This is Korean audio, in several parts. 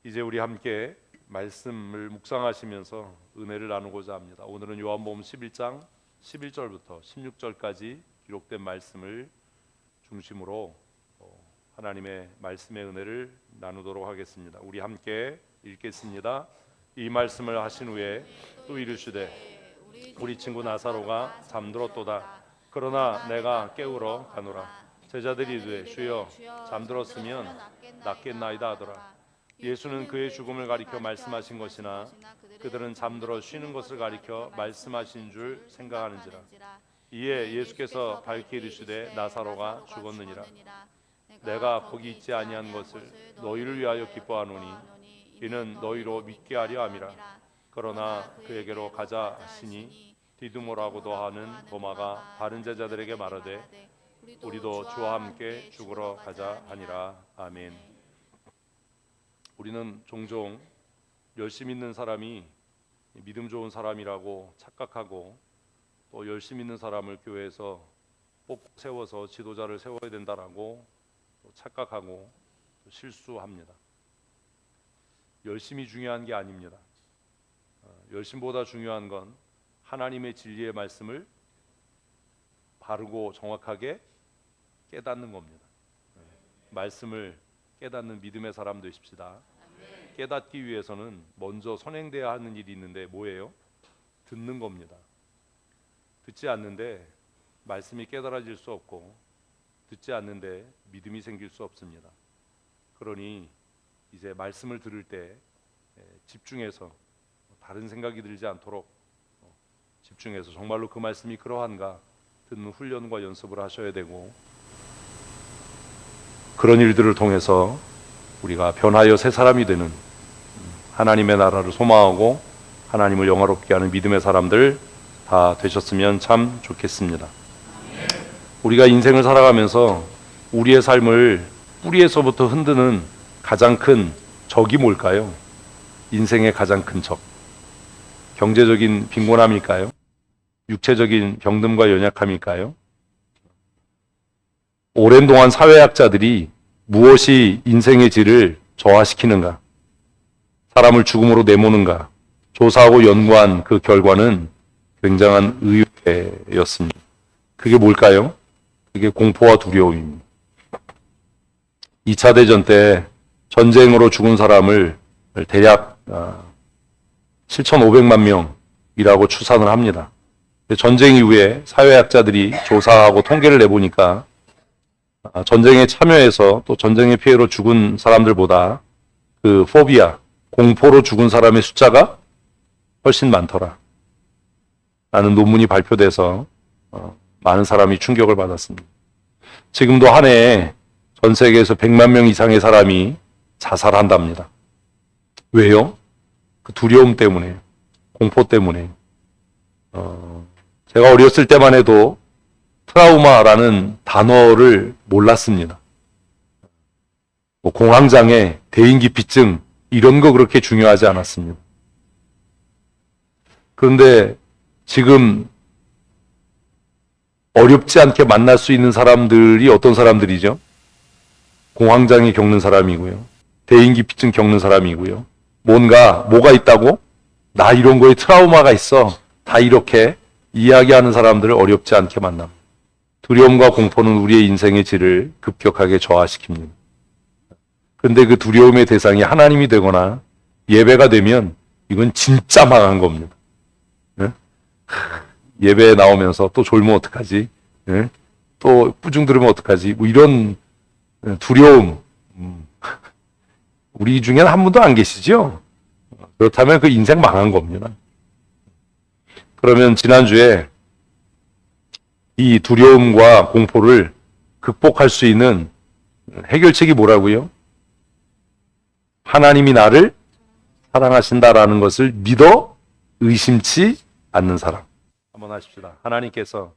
이제 우리 함께 말씀을 묵상하시면서 은혜를 나누고자 합니다. 오늘은 요한복음 11장 11절부터 16절까지 기록된 말씀을 중심으로 하나님의 말씀의 은혜를 나누도록 하겠습니다. 우리 함께 읽겠습니다. 이 말씀을 하신 후에 또 이르시되 우리 친구 나사로가 잠들었도다. 그러나 내가 깨우러 가노라. 제자들이 이르되 주여 잠들었으면 낫겠나이다 하더라. 예수는 그의 죽음을 가리켜 말씀하신 것이나 그들은 잠들어 쉬는 것을 가리켜 말씀하신 줄 생각하는지라. 이에 예수께서 밝히 이르시되 나사로가 죽었느니라. 내가 거기 있지 아니한 것을 너희를 위하여 기뻐하노니 이는 너희로 믿게 하려 함이라. 그러나 그에게로 가자 하시니 디두모라고도 하는 도마가 다른 제자들에게 말하되 우리도 주와 함께 죽으러 가자 하니라. 아멘. 우리는 종종 열심 있는 사람이 믿음 좋은 사람이라고 착각하고 또 열심 있는 사람을 교회에서 꼭 세워서 지도자를 세워야 된다라고 착각하고 실수합니다. 열심이 중요한 게 아닙니다. 열심보다 중요한 건 하나님의 진리의 말씀을 바르고 정확하게 깨닫는 겁니다. 말씀을 깨닫는 믿음의 사람 되십시다. 깨닫기 위해서는 먼저 선행돼야 하는 일이 있는데 뭐예요? 듣는 겁니다. 듣지 않는데 말씀이 깨달아질 수 없고 듣지 않는데 믿음이 생길 수 없습니다. 그러니 이제 말씀을 들을 때 집중해서 다른 생각이 들지 않도록 집중해서 정말로 그 말씀이 그러한가 듣는 훈련과 연습을 하셔야 되고, 그런 일들을 통해서 우리가 변하여 새 사람이 되는 하나님의 나라를 소망하고 하나님을 영화롭게 하는 믿음의 사람들 다 되셨으면 참 좋겠습니다. 우리가 인생을 살아가면서 우리의 삶을 뿌리에서부터 흔드는 가장 큰 적이 뭘까요? 인생의 가장 큰 적. 경제적인 빈곤함일까요? 육체적인 병듦과 연약함일까요? 오랜 동안 사회학자들이 무엇이 인생의 질을 저하시키는가, 사람을 죽음으로 내모는가 조사하고 연구한 그 결과는 굉장한 의외였습니다. 그게 뭘까요? 그게 공포와 두려움입니다. 2차 대전 때 전쟁으로 죽은 사람을 대략 7,500만 명이라고 추산을 합니다. 전쟁 이후에 사회학자들이 조사하고 통계를 내보니까 전쟁에 참여해서 또 전쟁의 피해로 죽은 사람들보다 그 포비아, 공포로 죽은 사람의 숫자가 훨씬 많더라 라는 논문이 발표돼서 많은 사람이 충격을 받았습니다. 지금도 한 해에 전 세계에서 100만 명 이상의 사람이 자살한답니다. 왜요? 그 두려움 때문에, 공포 때문에. 제가 어렸을 때만 해도 트라우마라는 단어를 몰랐습니다. 뭐 공황장애, 대인기피증 이런 거 그렇게 중요하지 않았습니다. 그런데 지금 어렵지 않게 만날 수 있는 사람들이 어떤 사람들이죠? 공황장애 겪는 사람이고요. 대인기피증 겪는 사람이고요. 뭐가 있다고? 나 이런 거에 트라우마가 있어. 다 이렇게 이야기하는 사람들을 어렵지 않게 만납니다. 두려움과 공포는 우리의 인생의 질을 급격하게 저하시킵니다. 그런데 그 두려움의 대상이 하나님이 되거나 예배가 되면 이건 진짜 망한 겁니다. 예배에 나오면서 또 졸면 어떡하지? 또 뿌중 들으면 어떡하지? 뭐 이런 두려움. 우리 중에는 한 분도 안 계시죠? 그렇다면 그 인생 망한 겁니다. 그러면 지난주에 이 두려움과 공포를 극복할 수 있는 해결책이 뭐라고요? 하나님이 나를 사랑하신다라는 것을 믿어 의심치 않는 사람. 한번 하십시다. 하나님께서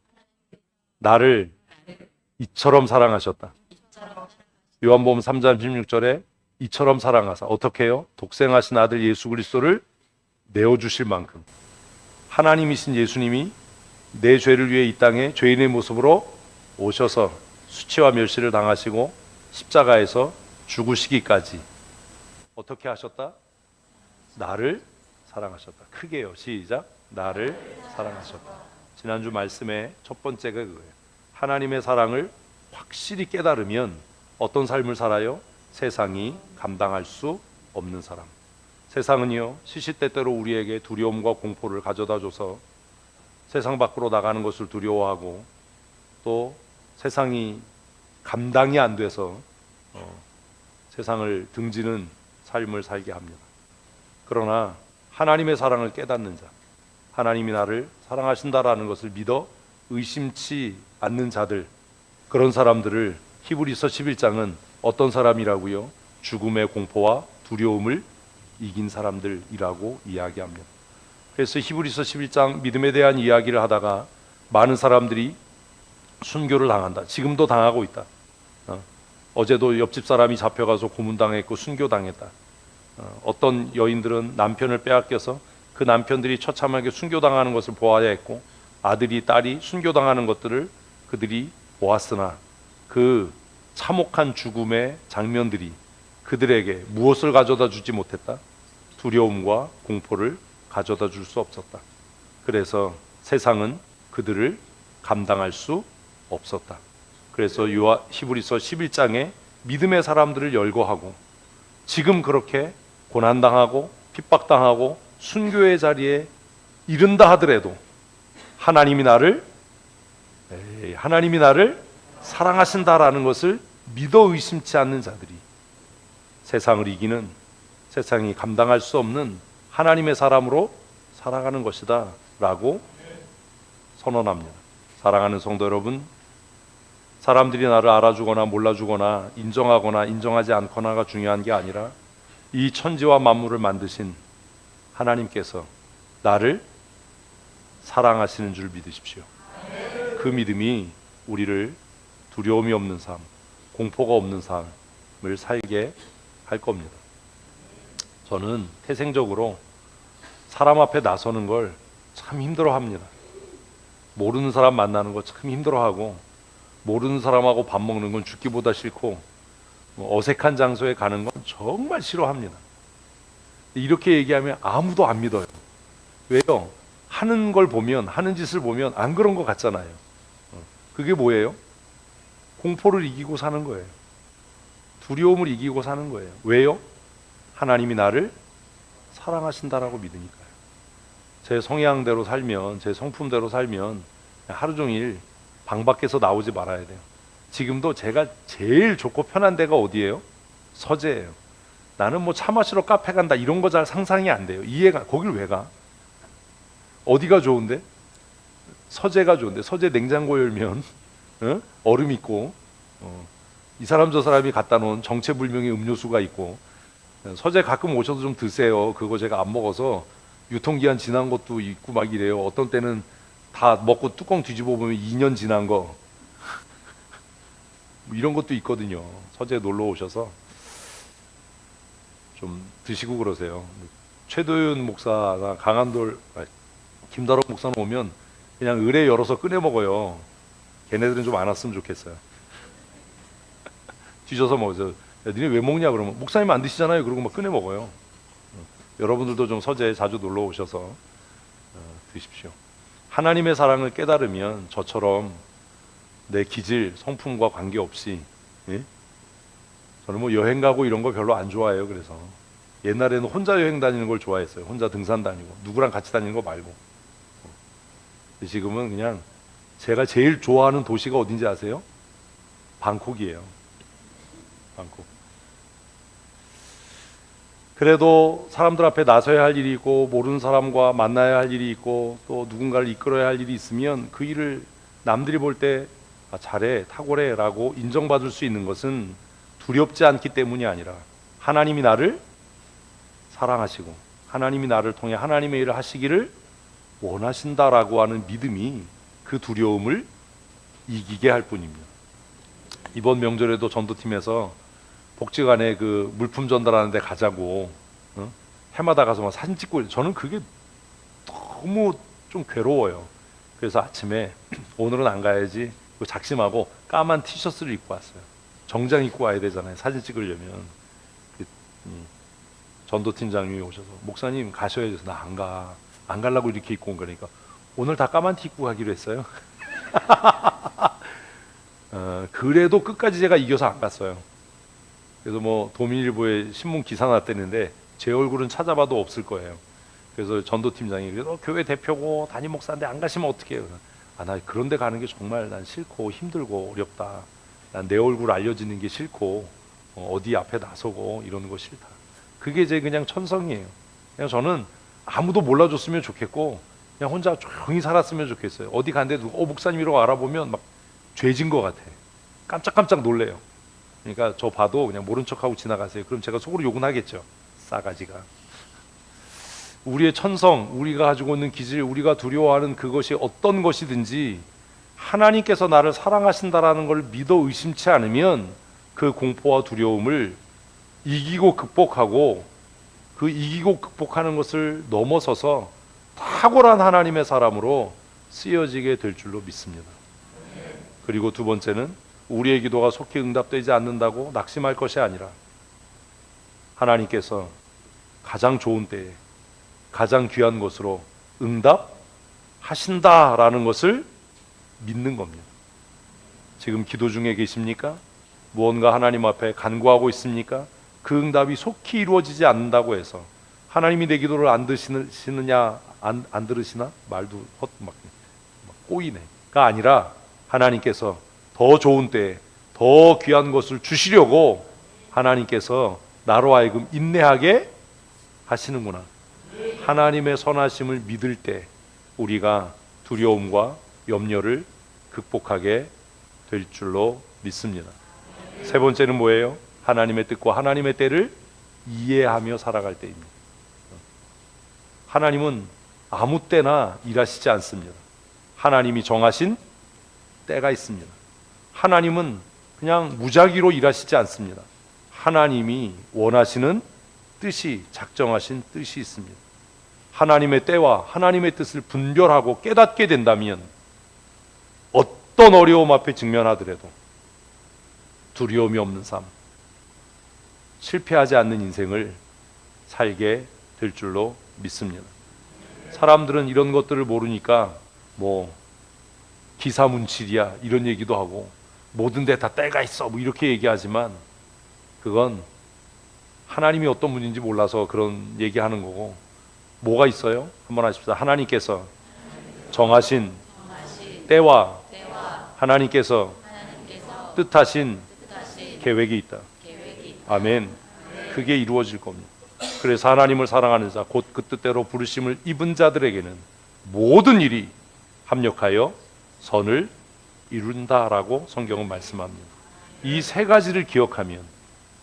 나를 이처럼 사랑하셨다. 요한복음 3장 16절에 이처럼 사랑하사 어떻게 해요? 독생하신 아들 예수 그리스도를 내어주실 만큼. 하나님이신 예수님이 내 죄를 위해 이 땅에 죄인의 모습으로 오셔서 수치와 멸시를 당하시고 십자가에서 죽으시기까지 어떻게 하셨다? 나를 사랑하셨다. 크게요. 시작. 나를 사랑하셨다. 지난주 말씀의 첫 번째가 그거예요. 하나님의 사랑을 확실히 깨달으면 어떤 삶을 살아요? 세상이 감당할 수 없는 사람. 세상은요, 시시때때로 우리에게 두려움과 공포를 가져다줘서 세상 밖으로 나가는 것을 두려워하고 또 세상이 감당이 안 돼서 세상을 등지는 삶을 살게 합니다. 그러나 하나님의 사랑을 깨닫는 자, 하나님이 나를 사랑하신다라는 것을 믿어 의심치 않는 자들, 그런 사람들을 히브리서 11장은 어떤 사람이라고요? 죽음의 공포와 두려움을 이긴 사람들이라고 이야기합니다. 그래서 히브리서 11장 믿음에 대한 이야기를 하다가 많은 사람들이 순교를 당한다. 지금도 당하고 있다. 어제도 옆집 사람이 잡혀가서 고문당했고 순교당했다. 어떤 여인들은 남편을 빼앗겨서 그 남편들이 처참하게 순교당하는 것을 보아야 했고 아들이 딸이 순교당하는 것들을 그들이 보았으나 그 참혹한 죽음의 장면들이 그들에게 무엇을 가져다 주지 못했다? 두려움과 공포를 가져다 줄 수 없었다. 그래서 세상은 그들을 감당할 수 없었다. 그래서 히브리서 11장에 믿음의 사람들을 열거하고 지금 그렇게 고난당하고 핍박당하고 순교의 자리에 이른다 하더라도 하나님이 나를 사랑하신다라는 것을 믿어 의심치 않는 자들이 세상을 이기는, 세상이 감당할 수 없는 하나님의 사람으로 살아가는 것이다 라고 선언합니다. 사랑하는 성도 여러분, 사람들이 나를 알아주거나 몰라주거나 인정하거나 인정하지 않거나가 중요한 게 아니라 이 천지와 만물을 만드신 하나님께서 나를 사랑하시는 줄 믿으십시오. 그 믿음이 우리를 두려움이 없는 삶, 공포가 없는 삶을 살게 할 겁니다. 저는 태생적으로 사람 앞에 나서는 걸 참 힘들어합니다. 모르는 사람 만나는 거 참 힘들어하고 모르는 사람하고 밥 먹는 건 죽기보다 싫고 어색한 장소에 가는 건 정말 싫어합니다. 이렇게 얘기하면 아무도 안 믿어요. 왜요? 하는 걸 보면, 하는 짓을 보면 안 그런 것 같잖아요. 그게 뭐예요? 공포를 이기고 사는 거예요. 두려움을 이기고 사는 거예요. 왜요? 하나님이 나를 사랑하신다라고 믿으니까요. 제 성향대로 살면, 제 성품대로 살면 하루 종일 방 밖에서 나오지 말아야 돼요. 지금도 제가 제일 좋고 편한 데가 어디예요? 서재예요. 나는 뭐 차 마시러 카페 간다 이런 거 잘 상상이 안 돼요. 이해가, 거길 왜 가? 어디가 좋은데? 서재가 좋은데. 서재 냉장고 열면 얼음 있고 이 사람 저 사람이 갖다 놓은 정체불명의 음료수가 있고 서재 가끔 오셔도 좀 드세요. 그거 제가 안 먹어서 유통기한 지난 것도 있고 막 이래요. 어떤 때는 다 먹고 뚜껑 뒤집어 보면 2년 지난 거 이런 것도 있거든요. 서재 놀러 오셔서 좀 드시고 그러세요. 최도윤 목사나 김다록 목사는 오면 그냥 의뢰 열어서 꺼내 먹어요. 걔네들은 좀 안 왔으면 좋겠어요. 뒤져서 먹어서 야, 니네 왜 먹냐 그러면 목사님 안 드시잖아요. 그러고 막 꺼내 먹어요. 여러분들도 좀 서재에 자주 놀러 오셔서 드십시오. 하나님의 사랑을 깨달으면 저처럼 내 기질, 성품과 관계없이 저는 뭐 여행 가고 이런 거 별로 안 좋아해요. 그래서 옛날에는 혼자 여행 다니는 걸 좋아했어요. 혼자 등산 다니고 누구랑 같이 다니는 거 말고. 지금은 그냥 제가 제일 좋아하는 도시가 어딘지 아세요? 방콕이에요. 방콕. 그래도 사람들 앞에 나서야 할 일이 있고 모르는 사람과 만나야 할 일이 있고 또 누군가를 이끌어야 할 일이 있으면 그 일을 남들이 볼 때 잘해, 탁월해 라고 인정받을 수 있는 것은 두렵지 않기 때문이 아니라 하나님이 나를 사랑하시고 하나님이 나를 통해 하나님의 일을 하시기를 원하신다라고 하는 믿음이 그 두려움을 이기게 할 뿐입니다. 이번 명절에도 전도팀에서 복지관에 그 물품 전달하는 데 가자고 해마다 가서 막 사진 찍고 저는 그게 너무 좀 괴로워요. 그래서 아침에 오늘은 안 가야지 작심하고 까만 티셔츠를 입고 왔어요. 정장 입고 와야 되잖아요. 사진 찍으려면. 전도팀장님이 오셔서 목사님 가셔야 돼서 나 안 가. 안 가려고 이렇게 입고 온 거니까 오늘 다 까만 티 입고 가기로 했어요. 그래도 끝까지 제가 이겨서 안 갔어요. 그래서 뭐 도민일보에 신문 기사 났다는데 제 얼굴은 찾아봐도 없을 거예요. 그래서 전도팀장이 교회 대표고 담임 목사인데 안 가시면 어떡해요? 나 그런 데 가는 게 정말 난 싫고 힘들고 어렵다. 난 내 얼굴 알려지는 게 싫고 어디 앞에 나서고 이러는 거 싫다. 그게 제 그냥 천성이에요. 그냥 저는 아무도 몰라줬으면 좋겠고 그냥 혼자 조용히 살았으면 좋겠어요. 어디 갔는데 누가 목사님이라고 알아보면 막 죄진 것 같아. 깜짝깜짝 놀래요. 그러니까 저 봐도 그냥 모른 척하고 지나가세요. 그럼 제가 속으로 욕은 하겠죠. 싸가지가. 우리의 천성, 우리가 가지고 있는 기질, 우리가 두려워하는 그것이 어떤 것이든지 하나님께서 나를 사랑하신다라는 걸 믿어 의심치 않으면 그 공포와 두려움을 이기고 극복하고 그 이기고 극복하는 것을 넘어서서 탁월한 하나님의 사람으로 쓰여지게 될 줄로 믿습니다. 그리고 두 번째는 우리의 기도가 속히 응답되지 않는다고 낙심할 것이 아니라 하나님께서 가장 좋은 때에 가장 귀한 것으로 응답하신다라는 것을 믿는 겁니다. 지금 기도 중에 계십니까? 무언가 하나님 앞에 간구하고 있습니까? 그 응답이 속히 이루어지지 않는다고 해서 하나님이 내 기도를 안 들으시느냐 안 들으시나? 말도 막 꼬이네가 아니라 하나님께서 더 좋은 때에 더 귀한 것을 주시려고 하나님께서 나로 하여금 인내하게 하시는구나. 하나님의 선하심을 믿을 때 우리가 두려움과 염려를 극복하게 될 줄로 믿습니다. 세 번째는 뭐예요? 하나님의 뜻과 하나님의 때를 이해하며 살아갈 때입니다. 하나님은 아무 때나 일하시지 않습니다. 하나님이 정하신 때가 있습니다. 하나님은 그냥 무작위로 일하시지 않습니다. 하나님이 원하시는 뜻이, 작정하신 뜻이 있습니다. 하나님의 때와 하나님의 뜻을 분별하고 깨닫게 된다면 어떤 어려움 앞에 직면하더라도 두려움이 없는 삶, 실패하지 않는 인생을 살게 될 줄로 믿습니다. 사람들은 이런 것들을 모르니까 뭐 기사문칠이야 이런 얘기도 하고 모든 데 다 때가 있어 뭐 이렇게 얘기하지만 그건 하나님이 어떤 분인지 몰라서 그런 얘기하는 거고, 뭐가 있어요? 한번 하십시다. 하나님께서 정하신 때와 하나님께서 뜻하신 계획이 있다. 아멘. 그게 이루어질 겁니다. 그래서 하나님을 사랑하는 자, 곧 그 뜻대로 부르심을 입은 자들에게는 모든 일이 합력하여 선을 이룬다라고 성경은 말씀합니다. 이 세 가지를 기억하면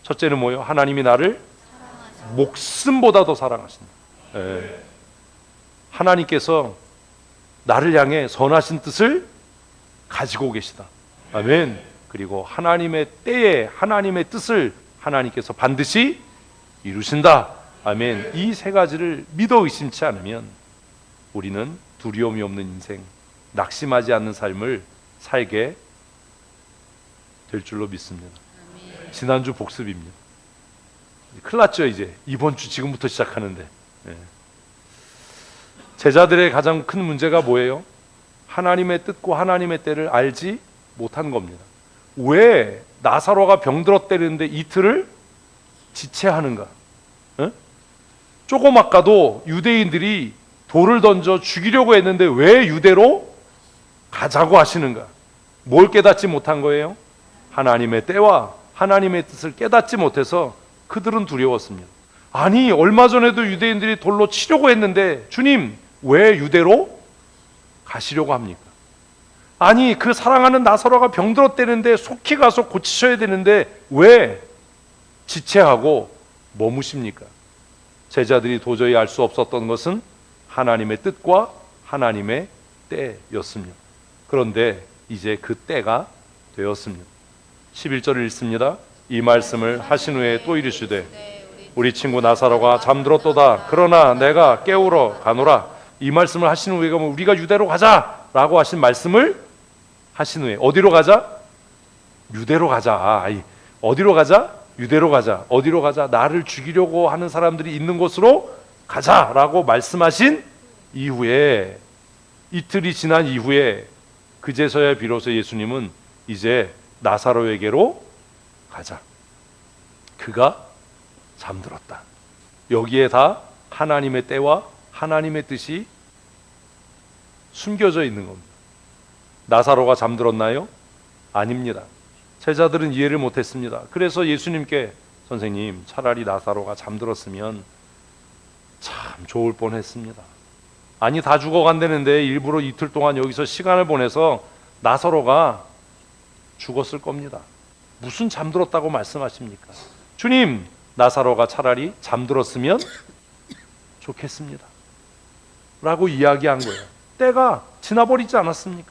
첫째는 뭐예요? 하나님이 나를 목숨보다 더 사랑하신다. 하나님께서 나를 향해 선하신 뜻을 가지고 계시다. 아멘. 그리고 하나님의 때에 하나님의 뜻을 하나님께서 반드시 이루신다. 아멘. 이 세 가지를 믿어 의심치 않으면 우리는 두려움이 없는 인생, 낙심하지 않는 삶을 살게 될 줄로 믿습니다. 지난주 복습입니다. 큰일 났죠. 이제 이번 주 지금부터 시작하는데 제자들의 가장 큰 문제가 뭐예요? 하나님의 뜻과 하나님의 때를 알지 못한 겁니다. 왜 나사로가 병들었다는데 이틀을 지체하는가? 조금 아까도 유대인들이 돌을 던져 죽이려고 했는데 왜 유대로 가자고 하시는가? 뭘 깨닫지 못한 거예요? 하나님의 때와 하나님의 뜻을 깨닫지 못해서 그들은 두려웠습니다. 아니, 얼마 전에도 유대인들이 돌로 치려고 했는데 주님, 왜 유대로 가시려고 합니까? 아니, 그 사랑하는 나사로가 병들었다는데 속히 가서 고치셔야 되는데 왜 지체하고 머무십니까? 제자들이 도저히 알 수 없었던 것은 하나님의 뜻과 하나님의 때였습니다. 그런데 이제 그 때가 되었습니다. 11절을 읽습니다. 이 말씀을 하신 후에 또 이르시되 우리 친구 나사로가 잠들었도다. 그러나 내가 깨우러 가노라. 이 말씀을 하신 후에 우리가 유대로 가자라고 하신 말씀을 하신 후에 어디로 가자? 유대로 가자. 어디로 가자? 유대로 가자. 어디로 가자? 나를 죽이려고 하는 사람들이 있는 곳으로 가자라고 말씀하신 이후에, 이틀이 지난 이후에 그제서야 비로소 예수님은 이제 나사로에게로 가자. 그가 잠들었다. 여기에 다 하나님의 때와 하나님의 뜻이 숨겨져 있는 겁니다. 나사로가 잠들었나요? 아닙니다. 제자들은 이해를 못했습니다. 그래서 예수님께, 선생님, 차라리 나사로가 잠들었으면 참 좋을 뻔했습니다. 아니, 다 죽어간다는데 일부러 이틀 동안 여기서 시간을 보내서 나사로가 죽었을 겁니다. 무슨 잠들었다고 말씀하십니까? 주님, 나사로가 차라리 잠들었으면 좋겠습니다 라고 이야기한 거예요. 때가 지나버리지 않았습니까?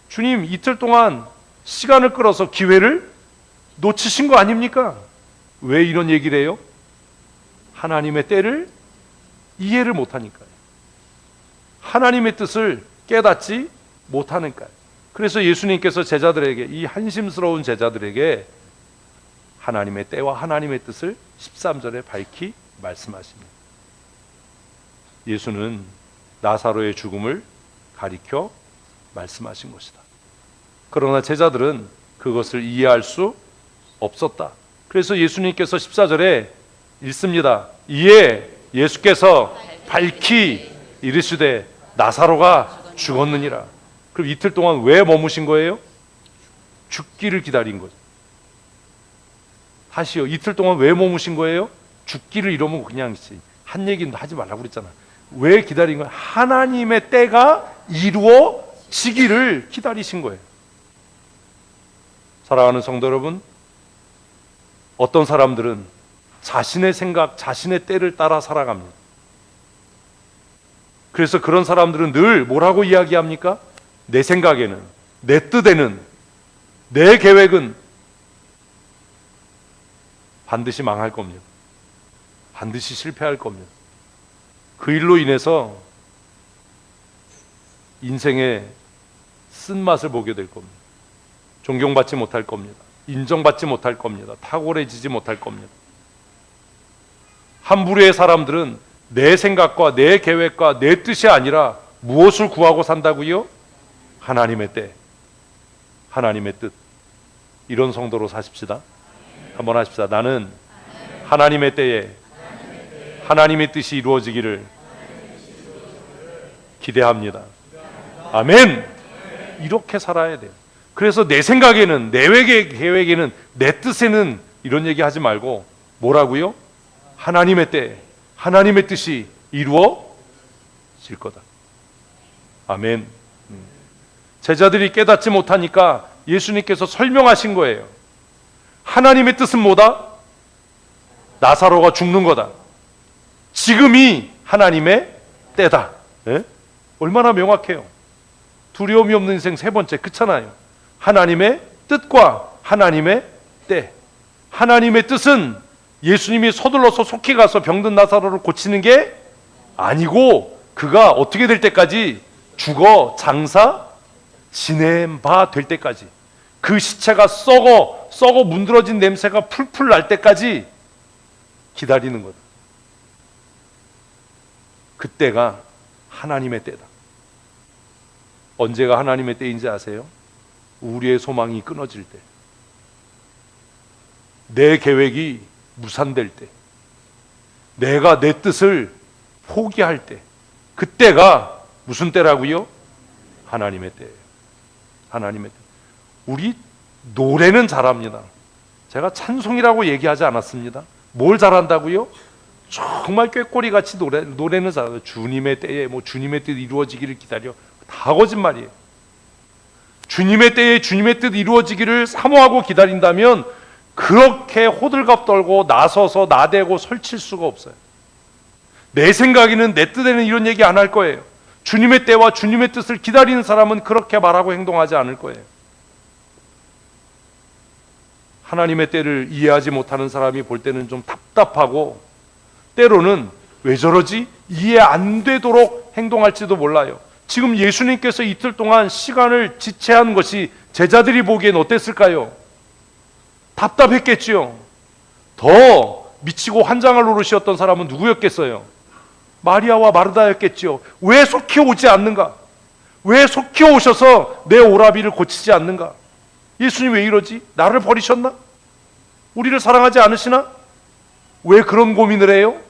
주님, 이틀 동안 시간을 끌어서 기회를 놓치신 거 아닙니까? 왜 이런 얘기를 해요? 하나님의 때를 이해를 못하니까요. 하나님의 뜻을 깨닫지 못하니까요. 그래서 예수님께서 제자들에게, 이 한심스러운 제자들에게 하나님의 때와 하나님의 뜻을 13절에 밝히 말씀하십니다. 예수는 나사로의 죽음을 가리켜 말씀하신 것이다. 그러나 제자들은 그것을 이해할 수 없었다. 그래서 예수님께서 14절에 읽습니다. 이에 예수께서 밝히 이르시되 나사로가 죽었느니라. 그럼 이틀 동안 왜 머무신 거예요? 죽기를 기다린 거죠. 다시요. 이틀 동안 왜 머무신 거예요? 죽기를 이러면 그냥 한 얘기는 하지 말라고 그랬잖아. 왜 기다린 거예요? 하나님의 때가 이루어지기를 기다리신 거예요. 사랑하는 성도 여러분, 어떤 사람들은 자신의 생각, 자신의 때를 따라 살아갑니다. 그래서 그런 사람들은 늘 뭐라고 이야기합니까? 내 생각에는, 내 뜻에는, 내 계획은 반드시 망할 겁니다. 반드시 실패할 겁니다. 그 일로 인해서 인생의 쓴맛을 보게 될 겁니다. 존경받지 못할 겁니다. 인정받지 못할 겁니다. 탁월해지지 못할 겁니다. 한 부류의 사람들은 내 생각과 내 계획과 내 뜻이 아니라 무엇을 구하고 산다고요? 하나님의 때, 하나님의 뜻. 이런 성도로 사십시다. 한번 하십시다. 나는 하나님의 때에 하나님의 뜻이 이루어지기를 기대합니다. 아멘. 이렇게 살아야 돼요. 그래서 내 생각에는, 내 계획에는, 내 뜻에는 이런 얘기 하지 말고 뭐라고요? 하나님의 때, 하나님의 뜻이 이루어질 거다. 아멘. 제자들이 깨닫지 못하니까 예수님께서 설명하신 거예요. 하나님의 뜻은 뭐다? 나사로가 죽는 거다. 지금이 하나님의 때다. 예? 얼마나 명확해요. 두려움이 없는 인생 세 번째, 그렇잖아요. 하나님의 뜻과 하나님의 때. 하나님의 뜻은 예수님이 서둘러서 속히 가서 병든 나사로를 고치는 게 아니고, 그가 어떻게 될 때까지? 죽어 장사 지낸 바 될 때까지, 그 시체가 썩어 문드러진 냄새가 풀풀 날 때까지 기다리는 거다. 그때가 하나님의 때다. 언제가 하나님의 때인지 아세요? 우리의 소망이 끊어질 때, 내 계획이 무산될 때, 내가 내 뜻을 포기할 때, 그때가 무슨 때라고요? 하나님의 때예요. 하나님의 때. 우리 노래는 잘합니다. 제가 찬송이라고 얘기하지 않았습니다. 뭘 잘한다고요? 정말 꾀꼬리같이 노래는 잘해요. 주님의 때에 주님의 뜻 이루어지기를 기다려. 다 거짓말이에요. 주님의 때에 주님의 뜻 이루어지기를 사모하고 기다린다면 그렇게 호들갑 떨고 나서서 나대고 설칠 수가 없어요. 내 생각에는, 내 뜻에는 이런 얘기 안 할 거예요. 주님의 때와 주님의 뜻을 기다리는 사람은 그렇게 말하고 행동하지 않을 거예요. 하나님의 때를 이해하지 못하는 사람이 볼 때는 좀 답답하고, 때로는 왜 저러지? 이해 안 되도록 행동할지도 몰라요. 지금 예수님께서 이틀 동안 시간을 지체한 것이 제자들이 보기엔 어땠을까요? 답답했겠지요. 더 미치고 환장할 노릇이었던 사람은 누구였겠어요? 마리아와 마르다였겠지요. 왜 속히 오지 않는가? 왜 속히 오셔서 내 오라비를 고치지 않는가? 예수님 왜 이러지? 나를 버리셨나? 우리를 사랑하지 않으시나? 왜 그런 고민을 해요?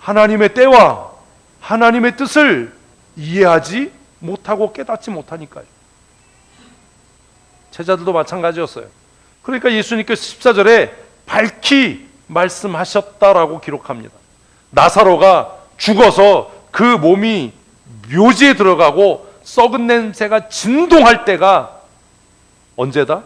하나님의 때와 하나님의 뜻을 이해하지 못하고 깨닫지 못하니까요. 제자들도 마찬가지였어요. 그러니까 예수님께서 14절에 밝히 말씀하셨다라고 기록합니다. 나사로가 죽어서 그 몸이 묘지에 들어가고 썩은 냄새가 진동할 때가 언제다?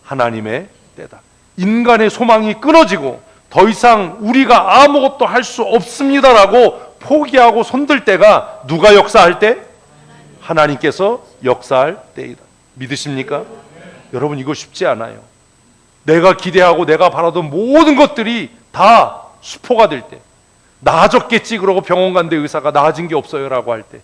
하나님의 때다. 인간의 소망이 끊어지고 더 이상 우리가 아무것도 할 수 없습니다라고 포기하고 손들 때가 누가 역사할 때? 하나님께서 역사할 때이다. 믿으십니까? 여러분, 이거 쉽지 않아요. 내가 기대하고 내가 바라던 모든 것들이 다 수포가 될 때, 나아졌겠지 그러고 병원 갔는데 의사가 나아진 게 없어요 라고 할 때,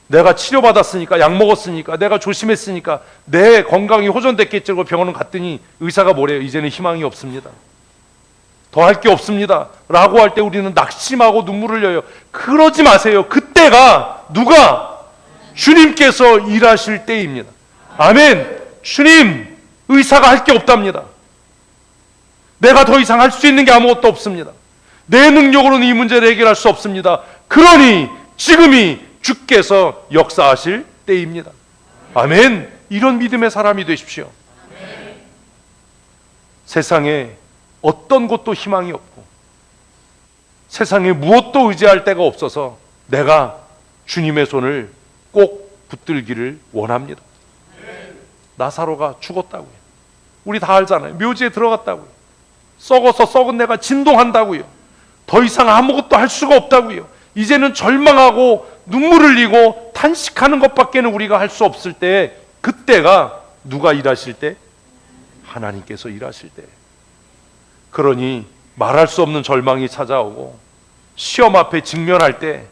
내가 치료받았으니까, 약 먹었으니까, 내가 조심했으니까 내 건강이 호전됐겠지 그러고 병원을 갔더니 의사가 뭐래요? 이제는 희망이 없습니다, 더 할 게 없습니다 라고 할 때 우리는 낙심하고 눈물을 흘려요. 그러지 마세요. 그때가 누가? 주님께서 일하실 때입니다. 아멘. 주님, 의사가 할 게 없답니다. 내가 더 이상 할 수 있는 게 아무것도 없습니다. 내 능력으로는 이 문제를 해결할 수 없습니다. 그러니 지금이 주께서 역사하실 때입니다. 아멘. 이런 믿음의 사람이 되십시오. 세상에 어떤 것도 희망이 없고 세상에 무엇도 의지할 데가 없어서 내가 주님의 손을 꼭 붙들기를 원합니다. 나사로가 죽었다고요. 우리 다 알잖아요. 묘지에 들어갔다고요. 썩어서 썩은 내가 진동한다고요. 더 이상 아무것도 할 수가 없다고요. 이제는 절망하고 눈물 흘리고 탄식하는 것밖에는 우리가 할 수 없을 때, 그때가 누가 일하실 때? 하나님께서 일하실 때. 그러니 말할 수 없는 절망이 찾아오고 시험 앞에 직면할 때,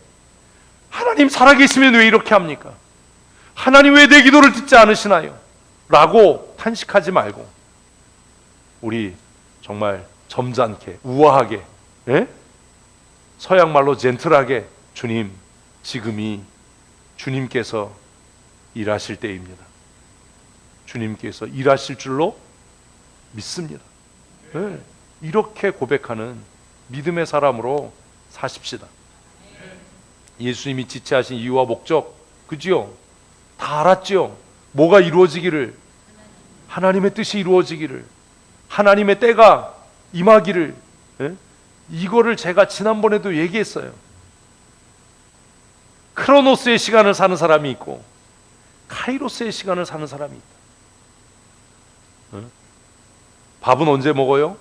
하나님 살아계시면 왜 이렇게 합니까? 하나님 왜 내 기도를 듣지 않으시나요? 라고 탄식하지 말고 우리 정말 점잖게, 우아하게, 서양말로 젠틀하게, 주님, 지금이 주님께서 일하실 때입니다. 주님께서 일하실 줄로 믿습니다. 이렇게 고백하는 믿음의 사람으로 사십시다. 예수님이 지체하신 이유와 목적, 그지요? 다 알았지요? 뭐가 이루어지기를, 하나님의 뜻이 이루어지기를, 하나님의 때가 임하기를. 이거를 제가 지난번에도 얘기했어요. 크로노스의 시간을 사는 사람이 있고 카이로스의 시간을 사는 사람이 있다. 밥은 언제 먹어요?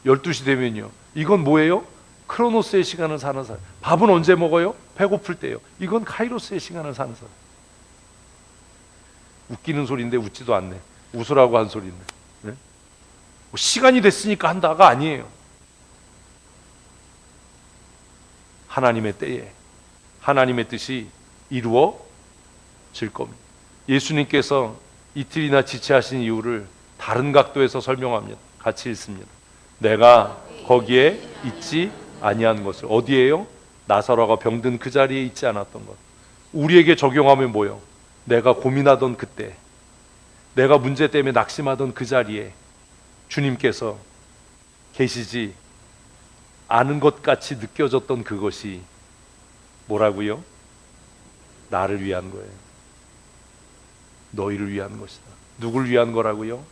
12시 되면요. 이건 뭐예요? 크로노스의 시간을 사는 사람. 밥은 언제 먹어요? 배고플 때요. 이건 카이로스의 시간을 사는 사람. 웃기는 소리인데 웃지도 않네. 웃으라고 한 소리인데. 네? 뭐 시간이 됐으니까 한다가 아니에요. 하나님의 때에 하나님의 뜻이 이루어질 겁니다. 예수님께서 이틀이나 지체하신 이유를 다른 각도에서 설명합니다. 같이 읽습니다. 내가 거기에 있지 아니한 것을. 어디에요? 나사로가 병든 그 자리에 있지 않았던 것. 우리에게 적용하면 뭐요? 내가 고민하던 그때, 내가 문제 때문에 낙심하던 그 자리에 주님께서 계시지 않은 것 같이 느껴졌던 그것이 뭐라고요? 나를 위한 거예요. 너희를 위한 것이다. 누굴 위한 거라고요?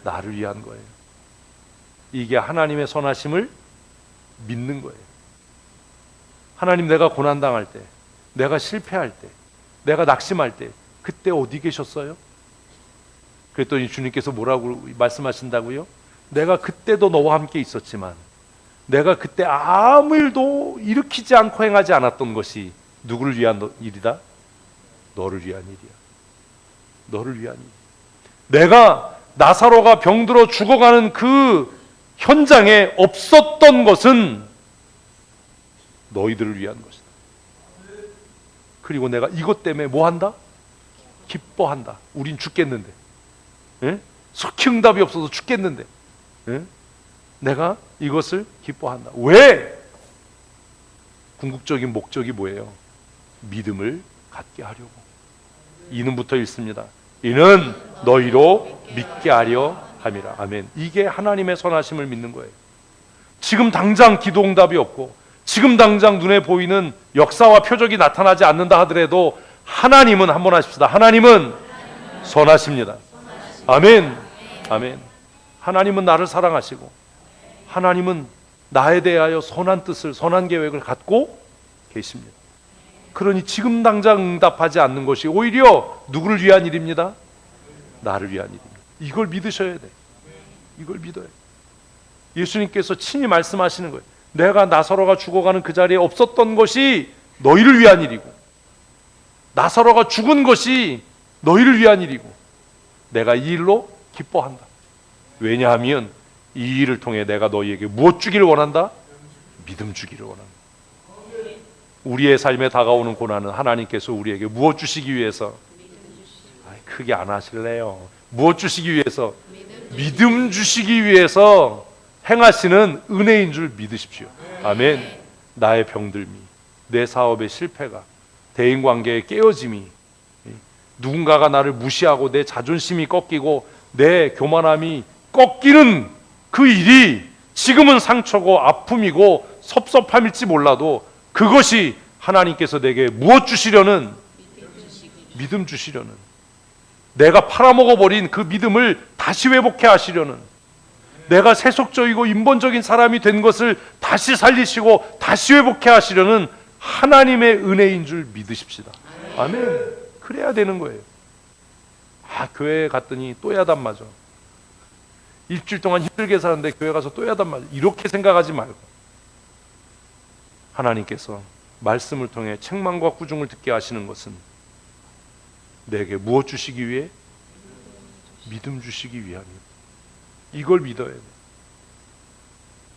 나를 위한 거예요. 이게 하나님의 선하심을 믿는 거예요. 하나님, 내가 고난당할 때, 내가 실패할 때, 내가 낙심할 때, 그때 어디 계셨어요? 그랬더니 주님께서 뭐라고 말씀하신다고요? 내가 그때도 너와 함께 있었지만 내가 그때 아무 일도 일으키지 않고 행하지 않았던 것이 누구를 위한 일이다? 너를 위한 일이야. 너를 위한 일. 내가 나사로가 병들어 죽어가는 그 현장에 없었던 것은 너희들을 위한 것이다. 그리고 내가 이것 때문에 뭐 한다? 기뻐한다. 우린 죽겠는데, 속히 응답이 없어서 죽겠는데, 응? 내가 이것을 기뻐한다. 왜? 궁극적인 목적이 뭐예요? 믿음을 갖게 하려고. 이는 붙어 있습니다. 이는 너희로 믿게 하려 함이라. 아멘. 이게 하나님의 선하심을 믿는 거예요. 지금 당장 기도 응답이 없고 지금 당장 눈에 보이는 역사와 표적이 나타나지 않는다 하더라도 하나님은, 한번 하십시다, 하나님은 선하십니다. 아멘. 아멘. 하나님은 나를 사랑하시고 하나님은 나에 대하여 선한 뜻을, 선한 계획을 갖고 계십니다. 그러니 지금 당장 응답하지 않는 것이 오히려 누구를 위한 일입니다? 나를 위한 일입니다. 이걸 믿으셔야 돼. 이걸 믿어야 돼. 예수님께서 친히 말씀하시는 거예요. 내가 나사로가 죽어가는 그 자리에 없었던 것이 너희를 위한 일이고, 나사로가 죽은 것이 너희를 위한 일이고, 내가 이 일로 기뻐한다. 왜냐하면 이 일을 통해 내가 너희에게 무엇 주기를 원한다? 믿음 주기를 원한다. 우리의 삶에 다가오는 고난은 하나님께서 우리에게 무엇 주시기 위해서? 크게 안 하실래요? 무엇 주시기 위해서? 믿음 주시기 위해서 행하시는 은혜인 줄 믿으십시오. 아멘. 나의 병들미, 내 사업의 실패가, 대인관계의 깨어짐이, 누군가가 나를 무시하고 내 자존심이 꺾이고 내 교만함이 꺾이는 그 일이 지금은 상처고 아픔이고 섭섭함일지 몰라도 그것이 하나님께서 내게 무엇 주시려는? 믿음 주시려는, 내가 팔아먹어버린 그 믿음을 다시 회복해 하시려는, 내가 세속적이고 인본적인 사람이 된 것을 다시 살리시고 다시 회복해 하시려는 하나님의 은혜인 줄 믿으십시다. 아멘. 그래야 되는 거예요. 교회에 갔더니 또 야단 맞아. 일주일 동안 힘들게 사는데 교회 가서 또 야단 맞아. 이렇게 생각하지 말고 하나님께서 말씀을 통해 책망과 꾸중을 듣게 하시는 것은 내게 무엇 주시기 위해? 믿음 주시기 위함이에요. 이걸 믿어야 돼요.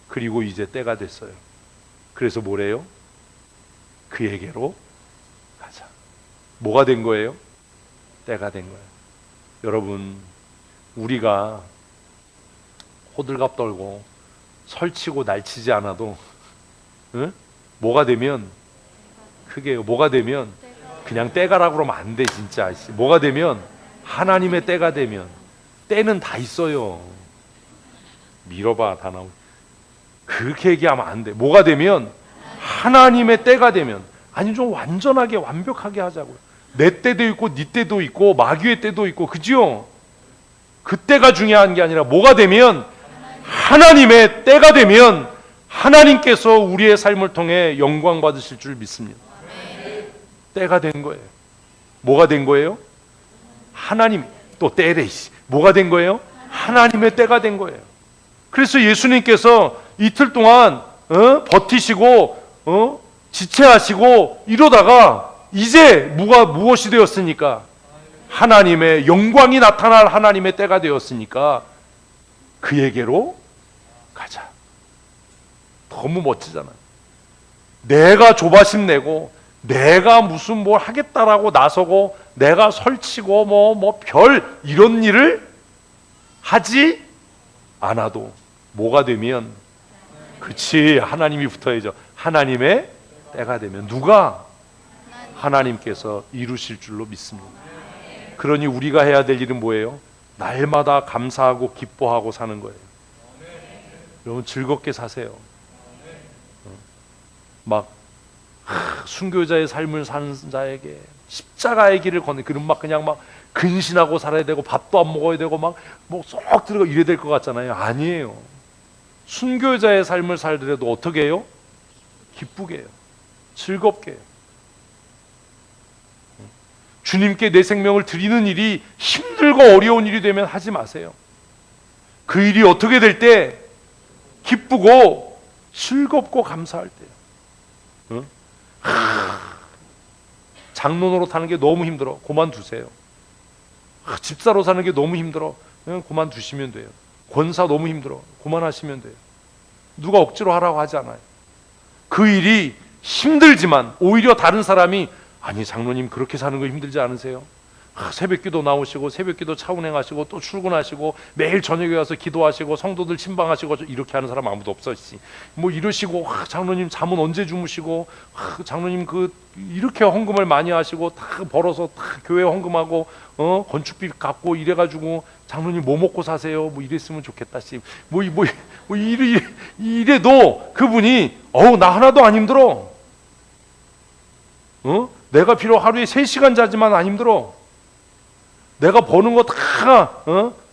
그리고 이제 때가 됐어요. 그래서 뭐래요? 그에게로 가자. 뭐가 된 거예요? 때가 된 거예요. 여러분, 우리가 호들갑 떨고 설치고 날치지 않아도, 응? 뭐가 되면, 크게요, 뭐가 되면, 그냥 때가라고 그러면 안 돼, 진짜. 뭐가 되면, 하나님의 때가 되면, 때는 다 있어요. 밀어봐, 다 나오고. 그렇게 얘기하면 안 돼. 뭐가 되면, 하나님의 때가 되면, 아니 좀 완전하게 완벽하게 하자고요. 내 때도 있고 네 때도 있고 마귀의 때도 있고, 그죠? 그 때가 중요한 게 아니라 뭐가 되면, 하나님의 때가 되면 하나님께서 우리의 삶을 통해 영광 받으실 줄 믿습니다. 때가 된 거예요. 뭐가 된 거예요? 하나님, 또 때래. 뭐가 된 거예요? 하나님의 때가 된 거예요. 그래서 예수님께서 이틀 동안 버티시고 지체하시고 이러다가 이제 무엇이 되었습니까? 하나님의 영광이 나타날 하나님의 때가 되었으니까 그에게로 가자. 너무 멋지잖아요. 내가 조바심 내고 내가 무슨 뭘 하겠다라고 나서고 내가 설치고 뭐 별 이런 일을 하지 않아도 뭐가 되면, 그치, 하나님이 붙어야죠. 하나님의 때가 되면 누가? 하나님께서 이루실 줄로 믿습니다. 그러니 우리가 해야 될 일은 뭐예요? 날마다 감사하고 기뻐하고 사는 거예요. 여러분, 즐겁게 사세요. 막 순교자의 삶을 사는 자에게 십자가의 길을 걷는, 그런 그냥 근신하고 살아야 되고 밥도 안 먹어야 되고 쏙 들어가 이래야 될 것 같잖아요. 아니에요. 순교자의 삶을 살더라도 어떻게 해요? 기쁘게 해요. 즐겁게 해요. 주님께 내 생명을 드리는 일이 힘들고 어려운 일이 되면 하지 마세요. 그 일이 어떻게 될 때? 기쁘고 즐겁고 감사할 때요. 장로로 사는 게 너무 힘들어. 그만두세요. 집사로 사는 게 너무 힘들어. 그냥 그만두시면 돼요. 권사 너무 힘들어. 그만하시면 돼요. 누가 억지로 하라고 하지 않아요. 그 일이 힘들지만 오히려 다른 사람이, 아니 장로님 그렇게 사는 거 힘들지 않으세요? 새벽기도 나오시고 새벽기도 차운행하시고 또 출근하시고 매일 저녁에 와서 기도하시고 성도들 침방하시고 이렇게 하는 사람 아무도 없어. 뭐 이러시고 장로님 잠은 언제 주무시고 장로님 이렇게 헌금을 많이 하시고 다 벌어서 다 교회 헌금하고 건축비 갚고 이래가지고 장로님 뭐 먹고 사세요? 뭐 이랬으면 좋겠다. 이래도 그분이 나 하나도 안 힘들어. 내가 비록 하루에 3시간 자지만 안 힘들어. 내가 버는 거 다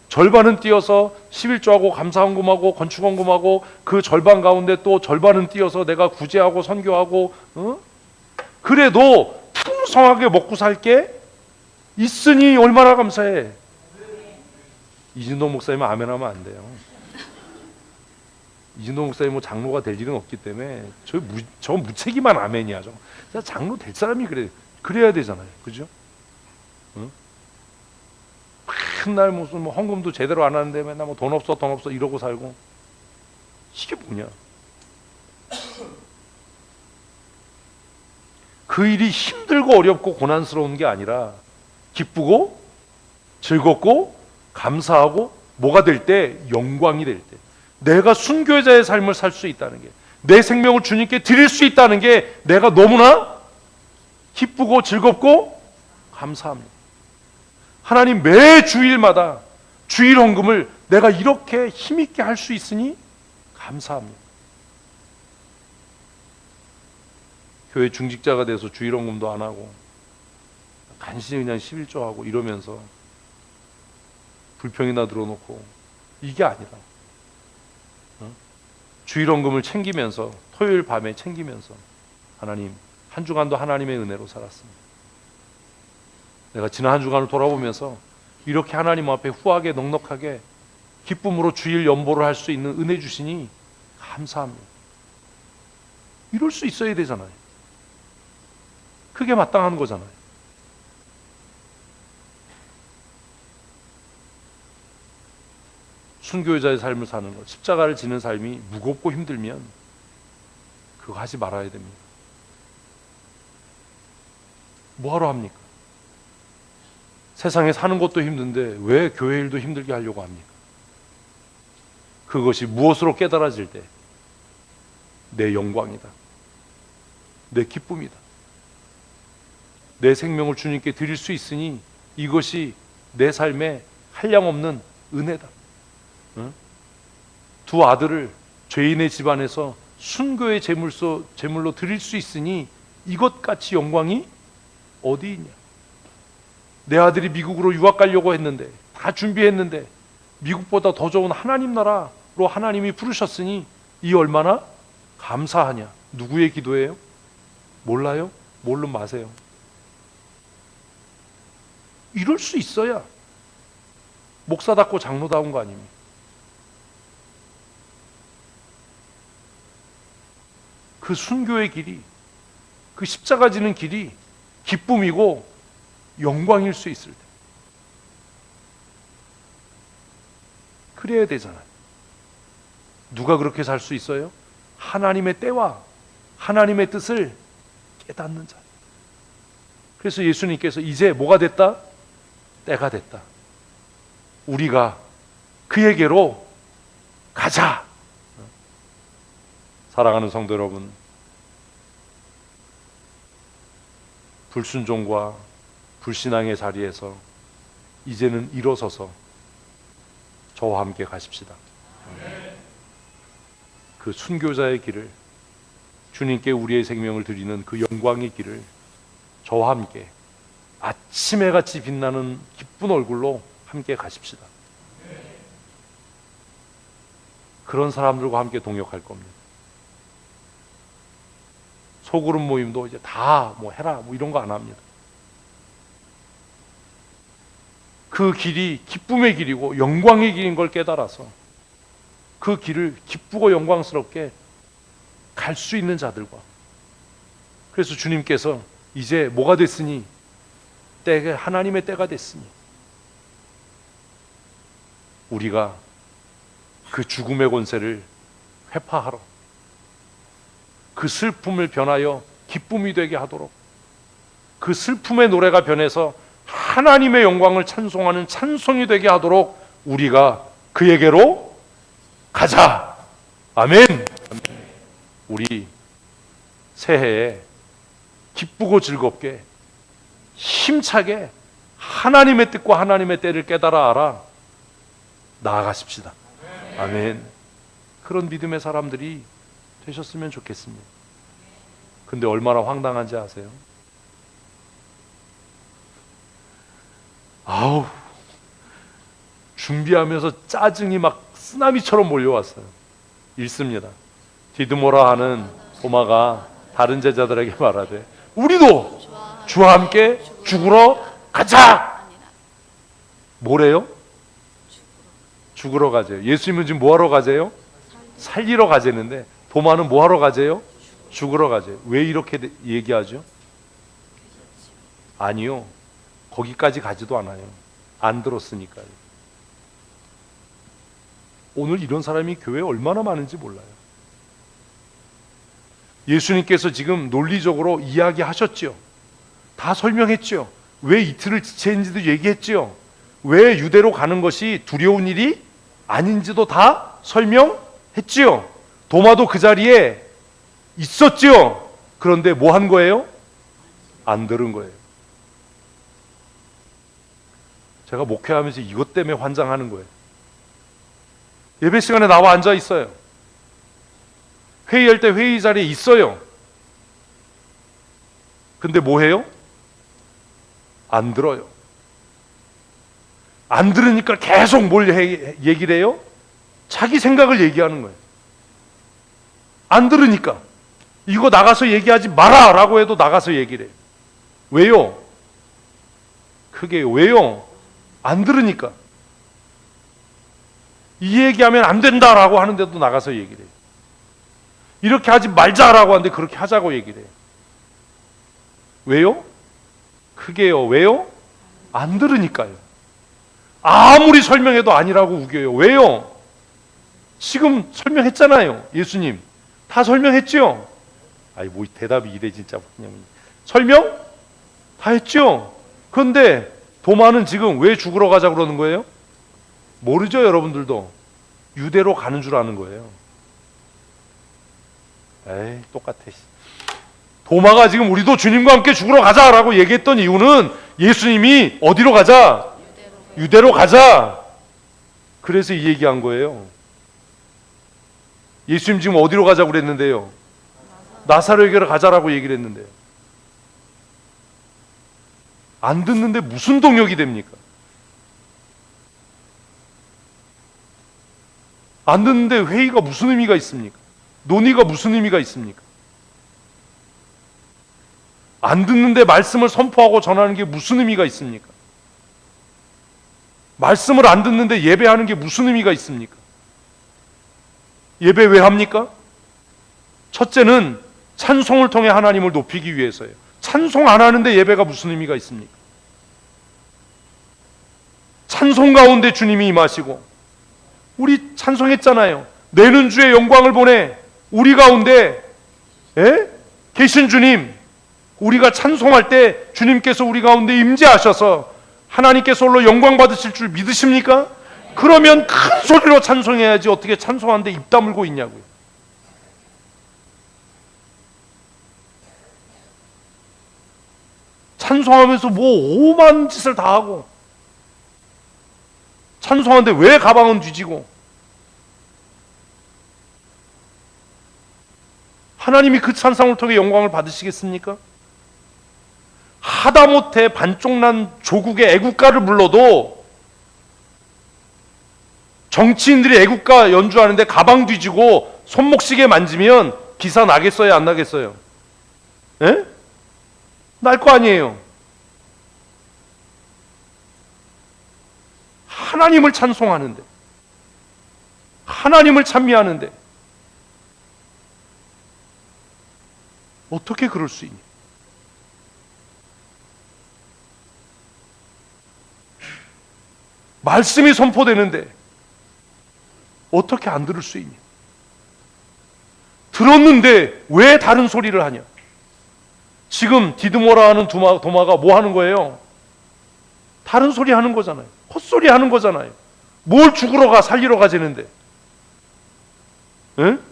절반은 띄어서 11조하고 감사헌금하고 건축헌금하고 그 절반 가운데 또 절반은 띄어서 내가 구제하고 선교하고 그래도 풍성하게 먹고 살게 있으니 얼마나 감사해. 이진동 목사님은 아멘하면 안 돼요. 이진동 목사님 뭐 장로가 될 일은 없기 때문에 저 무책임한 아멘이야. 장로 될 사람이 그래야 되잖아요. 그죠? 맨날 무슨 뭐 헌금도 제대로 안 하는데 맨날 뭐 돈 없어 이러고 살고 이게 뭐냐? 그 일이 힘들고 어렵고 고난스러운 게 아니라 기쁘고 즐겁고 감사하고 뭐가 될 때? 영광이 될 때. 내가 순교자의 삶을 살 수 있다는 게, 내 생명을 주님께 드릴 수 있다는 게 내가 너무나 기쁘고 즐겁고 감사합니다. 하나님 매 주일마다 주일 헌금을 내가 이렇게 힘있게 할 수 있으니 감사합니다. 교회 중직자가 돼서 주일 헌금도 안 하고 간신히 그냥 11조 하고 이러면서 불평이나 들어놓고 이게 아니라 주일 헌금을 챙기면서 토요일 밤에 챙기면서 하나님 한 주간도 하나님의 은혜로 살았습니다. 내가 지난 한 주간을 돌아보면서 이렇게 하나님 앞에 후하게 넉넉하게 기쁨으로 주일 연보를 할 수 있는 은혜 주시니 감사합니다. 이럴 수 있어야 되잖아요. 그게 마땅한 거잖아요. 순교자의 삶을 사는 것, 십자가를 지는 삶이 무겁고 힘들면 그거 하지 말아야 됩니다. 뭐하러 합니까? 세상에 사는 것도 힘든데 왜 교회 일도 힘들게 하려고 합니까? 그것이 무엇으로 깨달아질 때 내 영광이다, 내 기쁨이다, 내 생명을 주님께 드릴 수 있으니 이것이 내 삶에 한량없는 은혜다. 두 아들을 죄인의 집안에서 순교의 제물로 드릴 수 있으니 이것같이 영광이 어디 있냐? 내 아들이 미국으로 유학 가려고 했는데 다 준비했는데 미국보다 더 좋은 하나님 나라로 하나님이 부르셨으니 이 얼마나 감사하냐? 누구의 기도예요? 몰라요? 모르면 마세요. 이럴 수 있어야 목사답고 장로다운 거 아닙니까? 그 순교의 길이, 그 십자가 지는 길이 기쁨이고 영광일 수 있을 때 그래야 되잖아요. 누가 그렇게 살 수 있어요? 하나님의 때와 하나님의 뜻을 깨닫는 자. 그래서 예수님께서 이제 뭐가 됐다? 때가 됐다. 우리가 그에게로 가자. 사랑하는 성도 여러분, 불순종과 불신앙의 자리에서 이제는 일어서서 저와 함께 가십시다. 그 순교자의 길을, 주님께 우리의 생명을 드리는 그 영광의 길을 저와 함께 아침에 같이 빛나는 기쁜 얼굴로 함께 가십시다. 그런 사람들과 함께 동역할 겁니다. 소그룹 모임도 이제 다 뭐 해라 뭐 이런 거 안 합니다. 그 길이 기쁨의 길이고 영광의 길인 걸 깨달아서 그 길을 기쁘고 영광스럽게 갈 수 있는 자들과, 그래서 주님께서 이제 뭐가 됐으니, 때가 하나님의 때가 됐으니 우리가 그 죽음의 권세를 회파하러, 그 슬픔을 변하여 기쁨이 되게 하도록, 그 슬픔의 노래가 변해서 하나님의 영광을 찬송하는 찬송이 되게 하도록 우리가 그에게로 가자. 아멘. 우리 새해에 기쁘고 즐겁게 힘차게 하나님의 뜻과 하나님의 때를 깨달아 알아 나아가십시다. 아멘. 그런 믿음의 사람들이 되셨으면 좋겠습니다. 근데 얼마나 황당한지 아세요? 아우, 준비하면서 짜증이 막 쓰나미처럼 몰려왔어요. 읽습니다. 디드모라 하는 도마가 다른 제자들에게 말하되 우리도 주와 함께 죽으러 가자. 뭐래요? 죽으러 가재요. 예수님은 지금 뭐하러 가재요? 살리러 가재는데 도마는 뭐하러 가재요? 죽으러 가재요. 왜 이렇게 얘기하죠? 아니요, 거기까지 가지도 않아요. 안 들었으니까요. 오늘 이런 사람이 교회에 얼마나 많은지 몰라요. 예수님께서 지금 논리적으로 이야기하셨죠. 다 설명했죠. 왜 이틀을 지체했는지도 얘기했죠. 왜 유대로 가는 것이 두려운 일이 아닌지도 다 설명했지요. 도마도 그 자리에 있었지요. 그런데 뭐 한 거예요? 안 들은 거예요. 제가 목회하면서 이것 때문에 환장하는 거예요. 예배 시간에 나와 앉아 있어요. 회의할 때 회의 자리에 있어요. 근데 뭐 해요? 안 들어요. 안 들으니까 계속 뭘 얘기를 해요? 자기 생각을 얘기하는 거예요. 안 들으니까 이거 나가서 얘기하지 마라 라고 해도 나가서 얘기를 해요. 왜요? 크게 왜요? 안 들으니까. 이 얘기하면 안 된다라고 하는데도 나가서 얘기를 해요. 이렇게 하지 말자라고 하는데 그렇게 하자고 얘기를 해요. 왜요? 크게요. 왜요? 안 들으니까요. 아무리 설명해도 아니라고 우겨요. 왜요? 지금 설명했잖아요. 예수님 다 설명했죠. 아이 뭐 대답이 이래 진짜. 그냥 설명 다 했죠. 그런데 도마는 지금 왜 죽으러 가자 그러는 거예요? 모르죠. 여러분들도 유대로 가는 줄 아는 거예요. 에이 똑같아. 도마가 지금 우리도 주님과 함께 죽으러 가자라고 얘기했던 이유는 예수님이 어디로 가자? 유대로 가자. 그래서 이 얘기한 거예요. 예수님 지금 어디로 가자고 그랬는데요? 나사로에게로 가자라고 얘기를 했는데요. 안 듣는데 무슨 동력이 됩니까? 안 듣는데 회의가 무슨 의미가 있습니까? 논의가 무슨 의미가 있습니까? 안 듣는데 말씀을 선포하고 전하는 게 무슨 의미가 있습니까? 말씀을 안 듣는데 예배하는 게 무슨 의미가 있습니까? 예배 왜 합니까? 첫째는 찬송을 통해 하나님을 높이기 위해서예요. 찬송 안 하는데 예배가 무슨 의미가 있습니까? 찬송 가운데 주님이 임하시고 우리 찬송했잖아요. 내는 주의 영광을 보내. 우리 가운데 계신 주님, 우리가 찬송할 때 주님께서 우리 가운데 임재하셔서 하나님께서 홀로 영광 받으실 줄 믿으십니까? 그러면 큰 소리로 찬송해야지 어떻게 찬송하는데 입 다물고 있냐고요. 찬송하면서 뭐 오만 짓을 다 하고 찬송하는데 왜 가방은 뒤지고. 하나님이 그 찬송을 통해 영광을 받으시겠습니까? 하다못해 반쪽난 조국의 애국가를 불러도 정치인들이 애국가 연주하는데 가방 뒤지고 손목시계 만지면 기사 나겠어요? 안 나겠어요? 예? 날 거 아니에요. 하나님을 찬송하는데, 하나님을 찬미하는데 어떻게 그럴 수 있냐? 말씀이 선포되는데 어떻게 안 들을 수 있냐? 들었는데 왜 다른 소리를 하냐? 지금 디드모라 하는 도마가 뭐 하는 거예요? 다른 소리 하는 거잖아요. 헛소리 하는 거잖아요. 뭘 죽으러 가 살리러 가지는데. 응?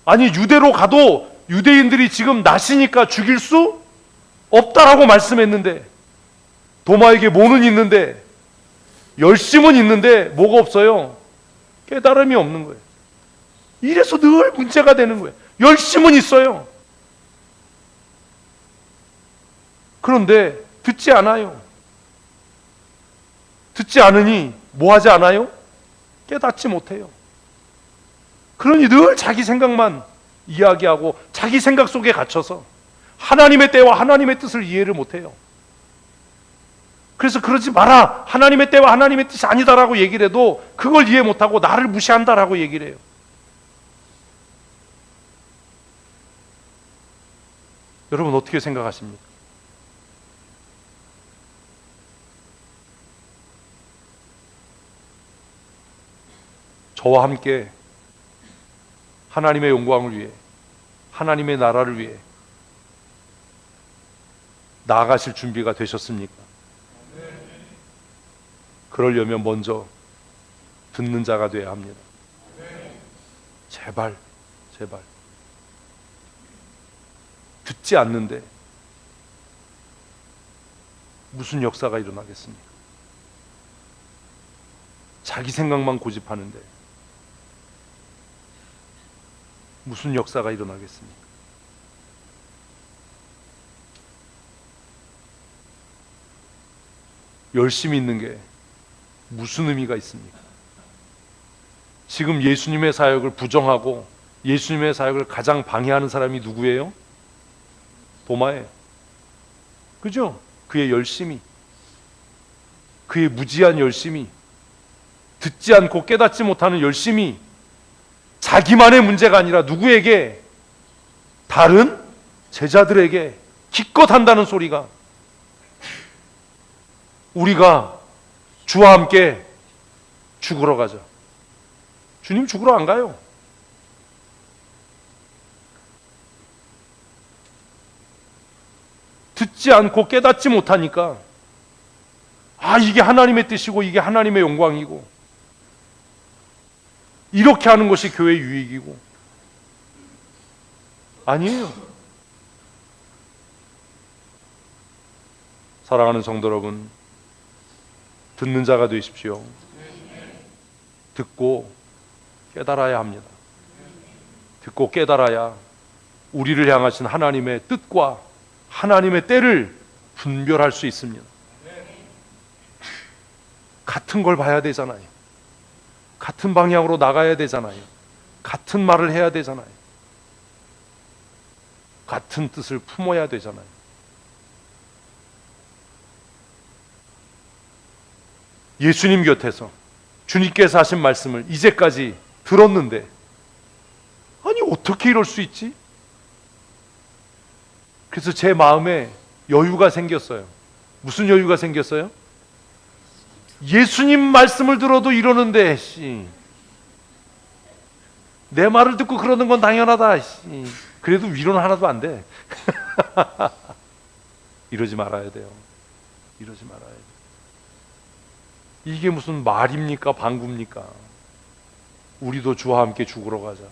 아니 유대로 가도 유대인들이 지금 나시니까 죽일 수 없다라고 말씀했는데, 도마에게 뭐는 있는데, 열심은 있는데 뭐가 없어요? 깨달음이 없는 거예요. 이래서 늘 문제가 되는 거예요. 열심은 있어요. 그런데 듣지 않아요. 듣지 않으니 뭐 하지 않아요? 깨닫지 못해요. 그러니 늘 자기 생각만 이야기하고 자기 생각 속에 갇혀서 하나님의 때와 하나님의 뜻을 이해를 못해요. 그래서 그러지 마라, 하나님의 때와 하나님의 뜻이 아니다라고 얘기를 해도 그걸 이해 못하고 나를 무시한다라고 얘기를 해요. 여러분 어떻게 생각하십니까? 저와 함께 하나님의 영광을 위해, 하나님의 나라를 위해 나아가실 준비가 되셨습니까? 그러려면 먼저 듣는 자가 되어야 합니다. 제발, 제발. 듣지 않는데 무슨 역사가 일어나겠습니까? 자기 생각만 고집하는데 무슨 역사가 일어나겠습니까? 열심히 있는 게 무슨 의미가 있습니까? 지금 예수님의 사역을 부정하고 예수님의 사역을 가장 방해하는 사람이 누구예요? 도마예요. 그죠? 그의 열심이, 그의 무지한 열심이, 듣지 않고 깨닫지 못하는 열심이 자기만의 문제가 아니라 누구에게? 다른 제자들에게 기껏 한다는 소리가, 우리가 주와 함께 죽으러 가자. 주님 죽으러 안 가요. 듣지 않고 깨닫지 못하니까 이게 하나님의 뜻이고 이게 하나님의 영광이고 이렇게 하는 것이 교회의 유익이고, 아니에요. 사랑하는 성도 여러분, 듣는 자가 되십시오. 듣고 깨달아야 합니다. 듣고 깨달아야 우리를 향하신 하나님의 뜻과 하나님의 때를 분별할 수 있습니다. 같은 걸 봐야 되잖아요. 같은 방향으로 나가야 되잖아요. 같은 말을 해야 되잖아요. 같은 뜻을 품어야 되잖아요. 예수님 곁에서 주님께서 하신 말씀을 이제까지 들었는데, 아니 어떻게 이럴 수 있지? 그래서 제 마음에 여유가 생겼어요. 무슨 여유가 생겼어요? 예수님 말씀을 들어도 이러는데 내 말을 듣고 그러는 건 당연하다. 그래도 위로는 하나도 안 돼. 이러지 말아야 돼요. 이러지 말아야 돼요. 이게 무슨 말입니까? 방구입니까? 우리도 주와 함께 죽으러 가자.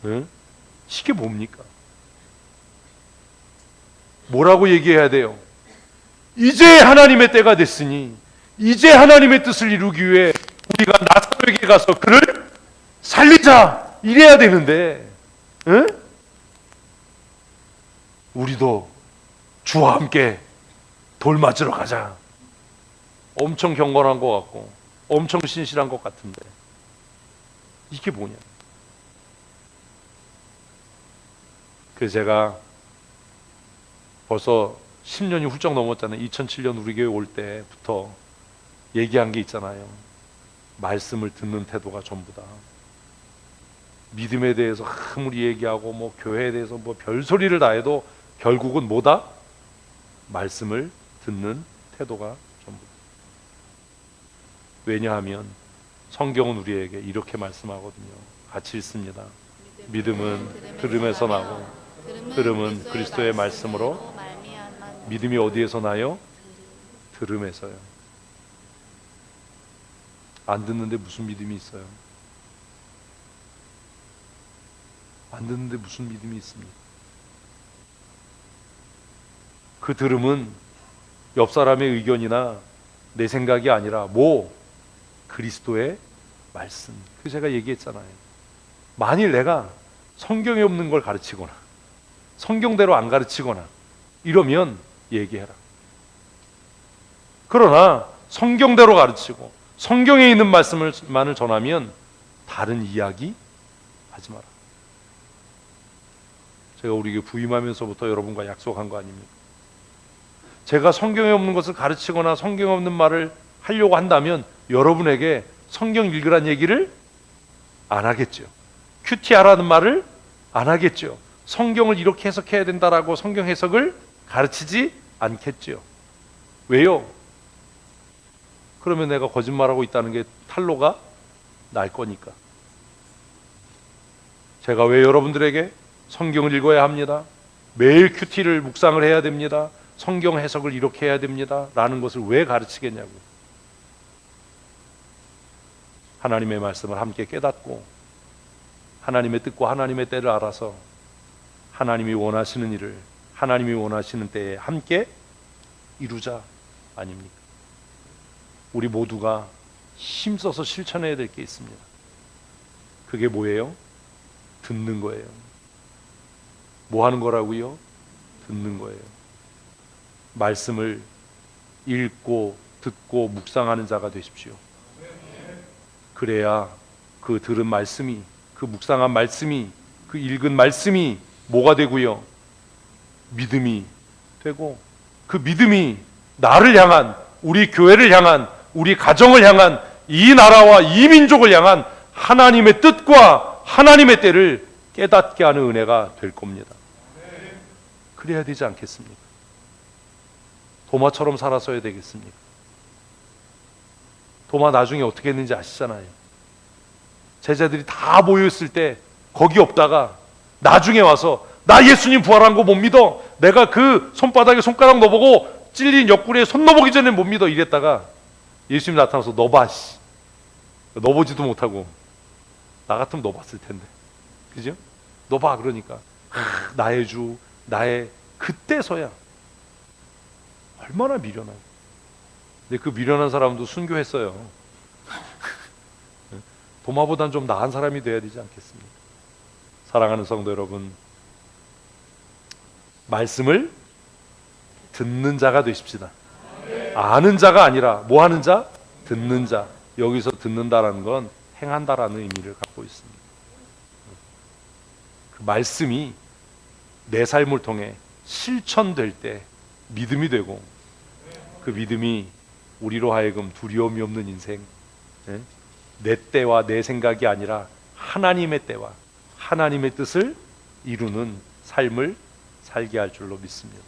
응? 이게 뭡니까? 뭐라고 얘기해야 돼요? 이제 하나님의 때가 됐으니 이제 하나님의 뜻을 이루기 위해 우리가 나사로에게 가서 그를 살리자, 이래야 되는데, 응? 우리도 주와 함께 돌 맞으러 가자. 엄청 경건한 것 같고 엄청 신실한 것 같은데 이게 뭐냐? 그래서 제가 벌써 10년이 훌쩍 넘었잖아요. 2007년 우리 교회 올 때부터 얘기한 게 있잖아요. 말씀을 듣는 태도가 전부다. 믿음에 대해서 아무리 얘기하고 뭐 교회에 대해서 뭐 별소리를 다 해도 결국은 뭐다? 말씀을 듣는 태도가 전부다. 왜냐하면 성경은 우리에게 이렇게 말씀하거든요. 같이 읽습니다. 믿음은 들음에서 나고 들음은 그리스도의 말씀으로. 믿음이 어디에서 나요? 들음에서요. 안 듣는데 무슨 믿음이 있어요? 안 듣는데 무슨 믿음이 있습니까? 그 들음은 옆 사람의 의견이나 내 생각이 아니라 그리스도의 말씀. 그 제가 얘기했잖아요. 만일 내가 성경에 없는 걸 가르치거나 성경대로 안 가르치거나 이러면 얘기해라. 그러나 성경대로 가르치고 성경에 있는 말씀만을 전하면 다른 이야기 하지 마라. 제가 우리 부임하면서부터 여러분과 약속한 거 아닙니까? 제가 성경에 없는 것을 가르치거나 성경에 없는 말을 하려고 한다면 여러분에게 성경 읽으란 얘기를 안 하겠죠. 큐티하라는 말을 안 하겠죠. 성경을 이렇게 해석해야 된다라고 성경 해석을 가르치지 않겠죠. 왜요? 그러면 내가 거짓말하고 있다는 게 탄로가 날 거니까. 제가 왜 여러분들에게 성경을 읽어야 합니다, 매일 큐티를 묵상을 해야 됩니다, 성경 해석을 이렇게 해야 됩니다 라는 것을 왜 가르치겠냐고요. 하나님의 말씀을 함께 깨닫고 하나님의 뜻과 하나님의 때를 알아서 하나님이 원하시는 일을 하나님이 원하시는 때에 함께 이루자 아닙니까? 우리 모두가 힘써서 실천해야 될 게 있습니다. 그게 뭐예요? 듣는 거예요. 뭐 하는 거라고요? 듣는 거예요. 말씀을 읽고 듣고 묵상하는 자가 되십시오. 그래야 그 들은 말씀이, 그 묵상한 말씀이, 그 읽은 말씀이 뭐가 되고요? 믿음이 되고, 그 믿음이 나를 향한, 우리 교회를 향한, 우리 가정을 향한, 이 나라와 이 민족을 향한 하나님의 뜻과 하나님의 때를 깨닫게 하는 은혜가 될 겁니다. 그래야 되지 않겠습니까? 도마처럼 살아서야 되겠습니까? 도마 나중에 어떻게 했는지 아시잖아요. 제자들이 다 모여있을 때 거기 없다가 나중에 와서 나 예수님 부활한 거 못 믿어, 내가 그 손바닥에 손가락 넣어보고 찔린 옆구리에 손 넣어보기 전에 못 믿어 이랬다가 예수님 나타나서 너봐, 넣어보지도 못하고, 나 같으면 넣어봤을 텐데, 그죠? 넣어봐 그러니까 나의 주 나의, 그때서야 얼마나 미련하고. 근데 그 미련한 사람도 순교했어요. 도마보단 좀 나은 사람이 돼야 되지 않겠습니까? 사랑하는 성도 여러분, 말씀을 듣는 자가 되십시다. 아는 자가 아니라 뭐 하는 자? 듣는 자. 여기서 듣는다라는 건 행한다라는 의미를 갖고 있습니다. 그 말씀이 내 삶을 통해 실천될 때 믿음이 되고, 그 믿음이 우리로 하여금 두려움이 없는 인생, 내 때와 내 생각이 아니라 하나님의 때와 하나님의 뜻을 이루는 삶을 살게 할 줄로 믿습니다.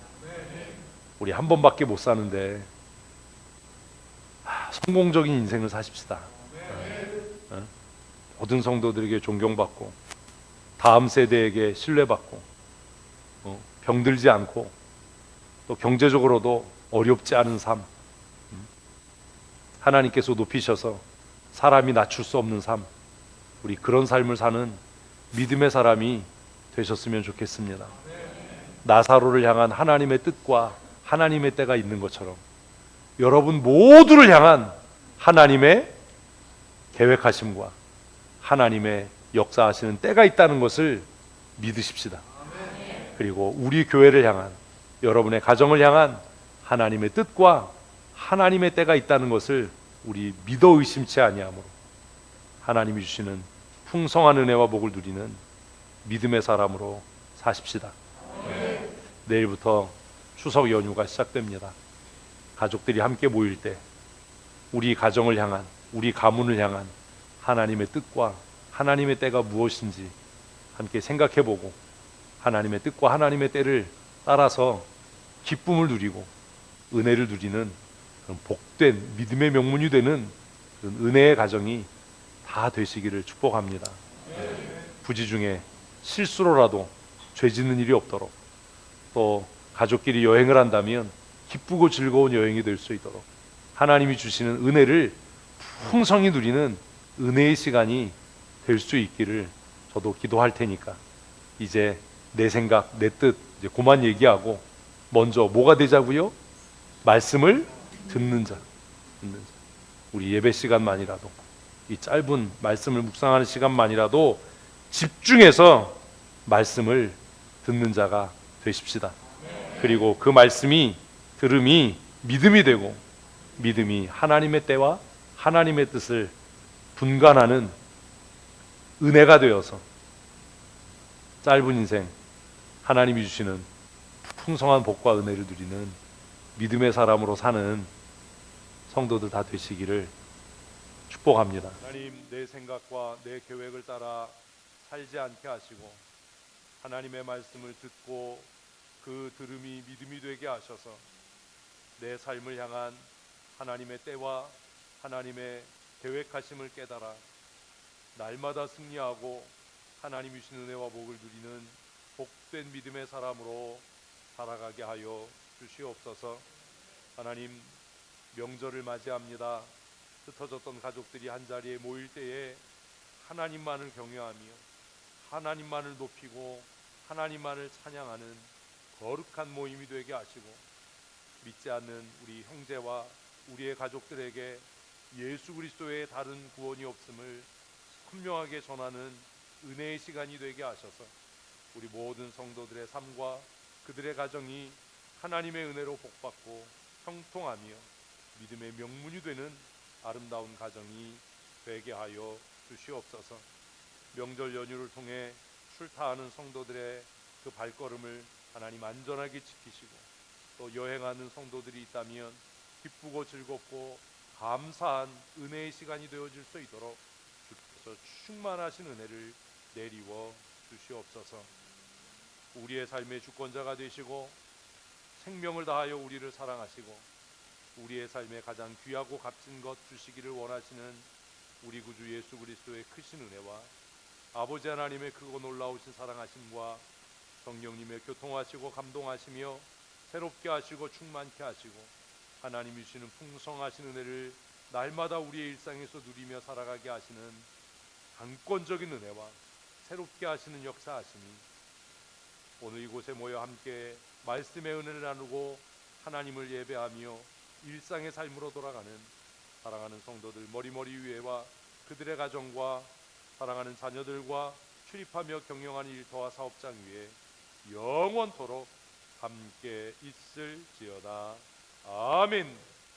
우리 한 번밖에 못 사는데 성공적인 인생을 사십시다. 모든 성도들에게 존경받고 다음 세대에게 신뢰받고 병들지 않고 또 경제적으로도 어렵지 않은 삶, 하나님께서 높이셔서 사람이 낮출 수 없는 삶, 우리 그런 삶을 사는 믿음의 사람이 되셨으면 좋겠습니다. 나사로를 향한 하나님의 뜻과 하나님의 때가 있는 것처럼 여러분 모두를 향한 하나님의 계획하심과 하나님의 역사하시는 때가 있다는 것을 믿으십시다. 그리고 우리 교회를 향한, 여러분의 가정을 향한 하나님의 뜻과 하나님의 때가 있다는 것을 우리 믿어 의심치 아니하므로 하나님이 주시는 풍성한 은혜와 복을 누리는 믿음의 사람으로 사십시다. 내일부터 추석 연휴가 시작됩니다. 가족들이 함께 모일 때 우리 가정을 향한, 우리 가문을 향한 하나님의 뜻과 하나님의 때가 무엇인지 함께 생각해보고 하나님의 뜻과 하나님의 때를 따라서 기쁨을 누리고 은혜를 누리는 그런 복된 믿음의 명문이 되는 그런 은혜의 가정이 다 되시기를 축복합니다. 부지 중에 실수로라도 죄 짓는 일이 없도록, 또 가족끼리 여행을 한다면 기쁘고 즐거운 여행이 될 수 있도록 하나님이 주시는 은혜를 풍성히 누리는 은혜의 시간이 될 수 있기를 저도 기도할 테니까 이제 내 생각, 내 뜻 이제 그만 얘기하고 먼저 뭐가 되자고요? 말씀을 듣는 자. 우리 예배 시간만이라도 이 짧은 말씀을 묵상하는 시간만이라도 집중해서 말씀을 듣는 자가 되십시다. 그리고 그 말씀이 들음이 믿음이 되고 믿음이 하나님의 때와 하나님의 뜻을 분간하는 은혜가 되어서 짧은 인생 하나님이 주시는 풍성한 복과 은혜를 누리는 믿음의 사람으로 사는 성도들 다 되시기를 축복합니다. 하나님, 내 생각과 내 계획을 따라 살지 않게 하시고 하나님의 말씀을 듣고 그 들음이 믿음이 되게 하셔서 내 삶을 향한 하나님의 때와 하나님의 계획하심을 깨달아 날마다 승리하고 하나님이 주신 은혜와 복을 누리는 복된 믿음의 사람으로 살아가게 하여 주시옵소서. 하나님, 명절을 맞이합니다. 흩어졌던 가족들이 한자리에 모일 때에 하나님만을 경외하며 하나님만을 높이고 하나님만을 찬양하는 거룩한 모임이 되게 하시고 믿지 않는 우리 형제와 우리의 가족들에게 예수 그리스도의 다른 구원이 없음을 선명하게 전하는 은혜의 시간이 되게 하셔서 우리 모든 성도들의 삶과 그들의 가정이 하나님의 은혜로 복받고 형통하며 믿음의 명문이 되는 아름다운 가정이 되게 하여 주시옵소서. 명절 연휴를 통해 출타하는 성도들의 그 발걸음을 하나님 안전하게 지키시고 또 여행하는 성도들이 있다면 기쁘고 즐겁고 감사한 은혜의 시간이 되어질 수 있도록 주께서 충만하신 은혜를 내리워 주시옵소서. 우리의 삶의 주권자가 되시고 생명을 다하여 우리를 사랑하시고 우리의 삶에 가장 귀하고 값진 것 주시기를 원하시는 우리 구주 예수 그리스도의 크신 은혜와 아버지 하나님의 크고 놀라우신 사랑하심과 성령님의 교통하시고 감동하시며 새롭게 하시고 충만케 하시고 하나님이 주시는 풍성하신 은혜를 날마다 우리의 일상에서 누리며 살아가게 하시는 강권적인 은혜와 새롭게 하시는 역사하심이 오늘 이곳에 모여 함께 말씀의 은혜를 나누고 하나님을 예배하며 일상의 삶으로 돌아가는 사랑하는 성도들 머리머리 위에와 그들의 가정과 사랑하는 자녀들과 출입하며 경영하는 일터와 사업장 위에 영원토록 함께 있을지어다. 아멘.